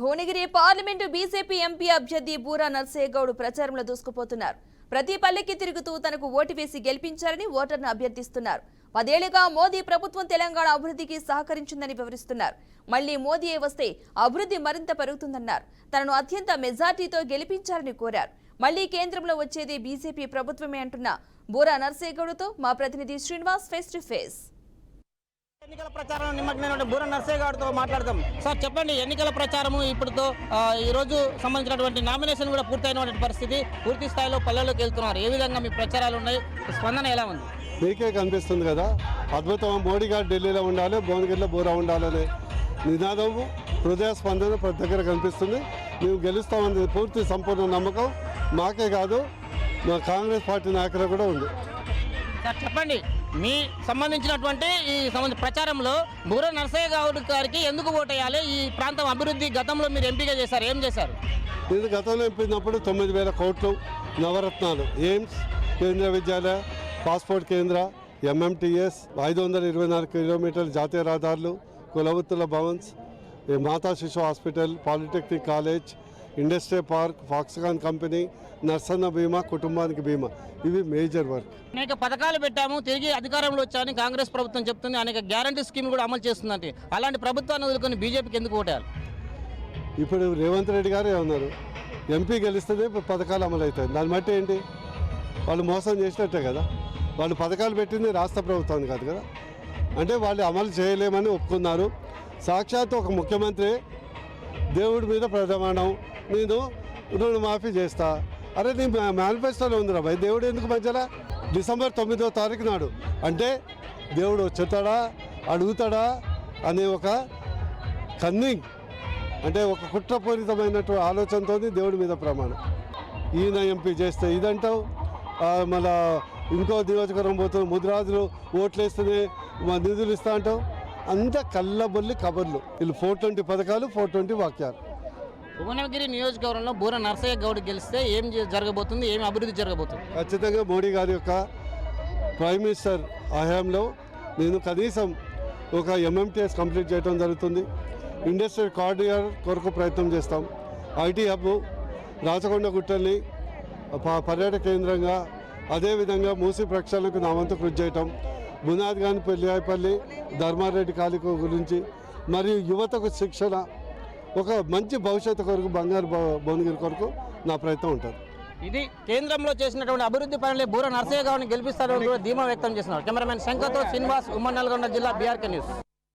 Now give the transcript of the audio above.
Bhuvanagiri parliament BJP MP అభ్యర్థి బూరా నర్సేగౌడ్ ప్రచారంలో దూసుకుపోతున్నారు. ప్రతి పల్లెకి తిరుగుతూ తనకు ఓటు వేసి గెలిపించారని ఓటర్ను అభ్యర్థిస్తున్నారు. 10 ఏళ్లుగా మోదీ ప్రభుత్వం తెలంగాణ అభివృద్ధికి సహకరించిందని వివరిస్తున్నారు. మళ్లీ మోదీ వస్తే అభివృద్ధి మరింత పెరుగుతుందన్నారు. తనను అత్యంత మెజార్టీతో గెలిపించారని కోరారు. మళ్లీ కేంద్రంలో వచ్చేది బీజేపీ ప్రభుత్వమే అంటున్న బూరా నర్సేగౌడ్తో మా ప్రతినిధి శ్రీనివాస్ ఫేస్ టు ఫేస్. ఎన్నికల ప్రచారం నిమగ్నమైన బూరా నర్సేగౌడ్తో మాట్లాడతాం. సార్ చెప్పండి, ఎన్నికల ప్రచారము ఇప్పుడుతో ఈ రోజు సంబంధించినటువంటి నామినేషన్ కూడా పూర్తయినటువంటి పరిస్థితి, పూర్తి స్థాయిలో పల్లెల్లోకి వెళ్తున్నారు. ఏ విధంగా మీ ప్రచారాలు ఉన్నాయి, స్పందన ఎలా ఉంది? మీకే కనిపిస్తుంది కదా, అద్భుతం. మోడీ గారు ఢిల్లీలో ఉండాలి, భువనగిరిలో బూరా ఉండాలనే నినాదము, హృదయ స్పందన ప్రతి దగ్గర కనిపిస్తుంది. మేము గెలుస్తామని పూర్తి సంపూర్ణ నమ్మకం మాకే కాదు, మా కాంగ్రెస్ పార్టీ నాయకులు కూడా ఉంది. సార్ చెప్పండి, మీ సంబంధించినటువంటి ఈ ప్రచారంలో బూరా నర్సేగౌడ్ గారికి ఎందుకు ఓటేయాలి? ఈ ప్రాంతం అభివృద్ధి గతంలో మీరు ఎంపీగా చేశారు, ఏం చేశారు? నేను గతంలో ఎంపినప్పుడు 9,000 కోట్లు, నవరత్నాలు, ఎయిమ్స్, కేంద్రీయ విద్యాలయ, పాస్పోర్ట్ కేంద్ర, ఎంఎంటీఎస్, 524 కిలోమీటర్ల జాతీయ రహదారులు, కులవృత్తుల భవన్స్, మాతా శిశు hospital, polytechnic college, industrial park, Foxconn company, Narsanna బీమా, కుటుంబానికి బీమా, ఇవి మేజర్ వర్క్. అనేక పథకాలు పెట్టాము, తిరిగి అధికారంలో వచ్చాయని కాంగ్రెస్ ప్రభుత్వం చెప్తుంది. అనేక గ్యారంటీ స్కీమ్ కూడా అమలు చేస్తుందంటే అలాంటి ప్రభుత్వాన్ని వదులుకొని బీజేపీకి ఎందుకు ఓటేయాలి? ఇప్పుడు రేవంత్ రెడ్డి గారు ఏమన్నారు, ఎంపీ గెలిస్తేనే పథకాలు అమలు అవుతాయి. దాన్ని బట్టి ఏంటి, వాళ్ళు మోసం చేసినట్టే కదా. వాళ్ళు పథకాలు పెట్టింది రాష్ట్ర ప్రభుత్వాన్ని కాదు కదా, అంటే వాళ్ళు అమలు చేయలేమని ఒప్పుకున్నారు. సాక్షాత్ ఒక ముఖ్యమంత్రి దేవుడి మీద ప్రమాణం, నేను రుణమాఫీ చేస్తా. అరే నీ మేనిఫెస్టోలో ఉందిరా భయ్, దేవుడు ఎందుకు మధ్యలో? డిసెంబర్ 9వ తారీఖు నాడు అంటే దేవుడు వచ్చేతాడా, అడుగుతాడా అనే ఒక కన్నింగ్, అంటే ఒక కుట్రపూరితమైనటువంటి ఆలోచనతో దేవుడి మీద ప్రమాణం. ఈయన ఎంపీ చేస్తే ఇదంటావు, మళ్ళా ఇంకో నియోజకవర్గం పోతుంది, ముదిరాజులు ఓట్లేస్తేనే నిధులు ఇస్తా అంటావు. అంత కళ్ళబొల్లి కబర్లు. వీళ్ళు 420 పథకాలు, 420 వాక్యాలు. భువనగిరి నియోజకవర్గంలో బూరా నర్సేగౌడ్ గెలిస్తే ఏం జరగబోతుంది, ఏమి అభివృద్ధి జరగబోతుంది? ఖచ్చితంగా మోడీ గారి యొక్క ప్రైమ్ మినిస్టర్ హయాంలో నేను కనీసం ఒక ఎంఎంటీఎస్ కంప్లీట్ చేయడం జరుగుతుంది. ఇండస్ట్రియల్ కారిడార్ కొరకు ప్రయత్నం చేస్తాం. ఐటీ హబ్, రాచకొండ గుట్టల్ని పర్యాటక కేంద్రంగా, అదేవిధంగా మూసి ప్రక్షాళనకు నా వంతు కృషి చేయటం, బునాదిగాని పెళ్లిపల్లి, ధర్మారెడ్డి కాలిక గురించి, మరియు యువతకు శిక్షణ, ఒక మంచి భవిష్యత్తు కొరకు, బంగారు భువనగిరి కొరకు నా ప్రయత్నం ఉంటుంది. ఇది కేంద్రంలో చేసినటువంటి అభివృద్ధి పనులే బూరా నర్సేగౌడ్ని గెలిపిస్తారని కూడా ధీమా వ్యక్తం చేస్తున్నారు. కెమెరామెన్ శంకర్తో శ్రీనివాస్, ఉమ్మడి నల్గొండ జిల్లా, బీఆర్కే న్యూస్.